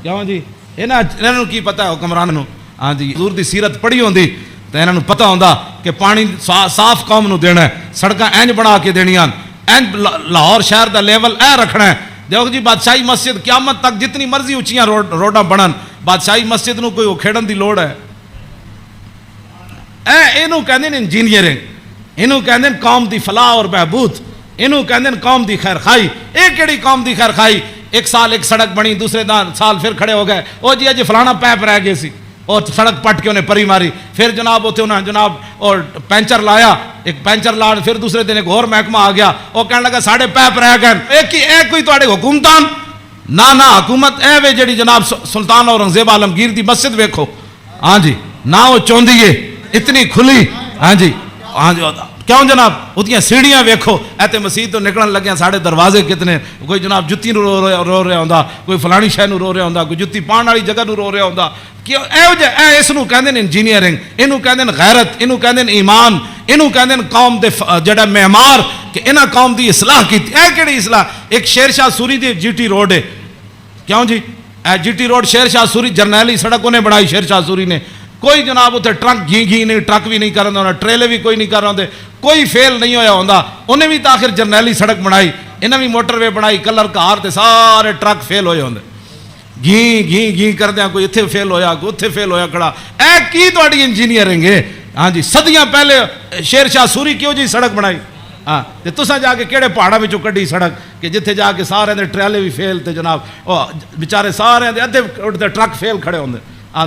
کیوں جی انہوں کی پتہ ہے حکمران نو؟ ہاں جی حضور دی سیرت پڑھی ہوندی تو انہوں پتہ ہوندا کہ پانی صاف قوم نو دینا ہے، سڑکاں اینج بنا کے دینیاں، اینج لاہور شہر دا لیول اے رکھنا ہے۔ دیکھو جی بادشاہی مسجد قیامت تک جتنی مرضی اچھیاں روڈاں بنن، بادشاہی مسجد نو کوئی کھیڑن دی لوڑ ہے؟ اینو کہندے انجینئرنگ، اینو کہندے قوم دی فلاح اور بہبود، اینو کہندے قوم دی خیر خائی۔ ایک کیڑی قوم دی خیر خائی؟ ایک سال ایک سڑک بنی، دوسرے سال پھر کھڑے ہو گئے، او جی اج فلانا پیپ رہ گئے سی، اور سڑک پٹ کے انہیں پری ماری، پھر جناب اتنے انہیں جناب اور پینچر لایا، ایک پینچر لا، پھر دوسرے دن ایک اور محکمہ آ گیا، وہ کہنے لگا ساڑھے پیپ رہ گئے۔ ایک کوئی تواڈے حکومتان نہ حکومت اے وے جڑی جناب سلطان اورنگزیب عالمگیر دی مسجد ویکھو، ہاں جی نہ وہ چوندی ہے اتنی کھلی، ہاں جی کیوں جناب اتنی سیڑھیاں ویکھو، ایتے مسجد تو نکلن لگے ساڑھے دروازے کتنے، کوئی جناب جتی نو رو رہا ہوندا، کوئی فلانی شے نو رو رہا ہوندا، کوئی جتی پان والی جگہ نو رو رہا ہوندا۔ کیوں اس نو کہندے نے انجینئرنگ، اینو کہندے نے غیرت، اینو کہندے نے ایمان، اینو کہندے نے قوم دے جڑا معمار کہ انہاں قوم دی اصلاح کیتی۔ اے کیڑی اصلاح؟ ایک شیر شاہ سوری دی جی ٹی روڈ ہے، کیوں جی اے جی ٹی روڈ شیر شاہ سوری جرنیلی سڑک انہیں بنائی شیر شاہ سوری نے، کوئی جناب اتنے ٹرک گھی نہیں، ٹرک بھی نہیں کر رہا ہونا، ٹریلے بھی کوئی نہیں کر رہا ہوندے، کوئی فیل نہیں ہویا ہوندا، انہیں بھی تاخیر جرنیلی سڑک بنائی، انہیں بھی موٹر وے بنائی، کلر کار تے سارے ٹرک فیل ہوئے ہوندے، گھی کر دیا، کوئی اتھے فیل ہویا، کوئی اتھے فیل ہویا کھڑا۔ اے کی تواڈی انجینئرنگ ہے؟ ہاں جی صدیاں پہلے شیر شاہ سوری کیوں جی سڑک بنائی؟ ہاں تے تساں جا کے کیڑے پہاڑاں وچوں کڈی سڑک کہ جتھے جا کے سارے دے ٹریلے بھی فیل تے جناب بیچارے سارے دے ادھے اٹھتے ٹرک فیل کھڑے ہوندے۔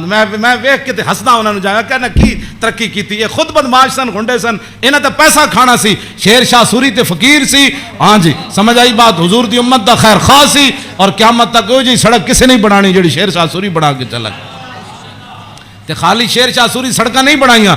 میں ویکھ کے تے ہسدا انہاں نوں جا کے کہنا کی ترقی کیتی؟ یہ خود بدماش سن، گھنڈے سن، انہاں تے پیسہ کھانا سی۔ شیر شاہ سوری تے فقیر سی، ہاں جی سمجھ آئی بات؟ حضور دی امت دا خیر خواہ سی، اور قیامت تک وہ جی سڑک کسے نہیں بنانی جڑی شیر شاہ سوری بنا کے چلا گیا۔ تے خالی شیر شاہ سوری سڑکاں نہیں بنائیاں،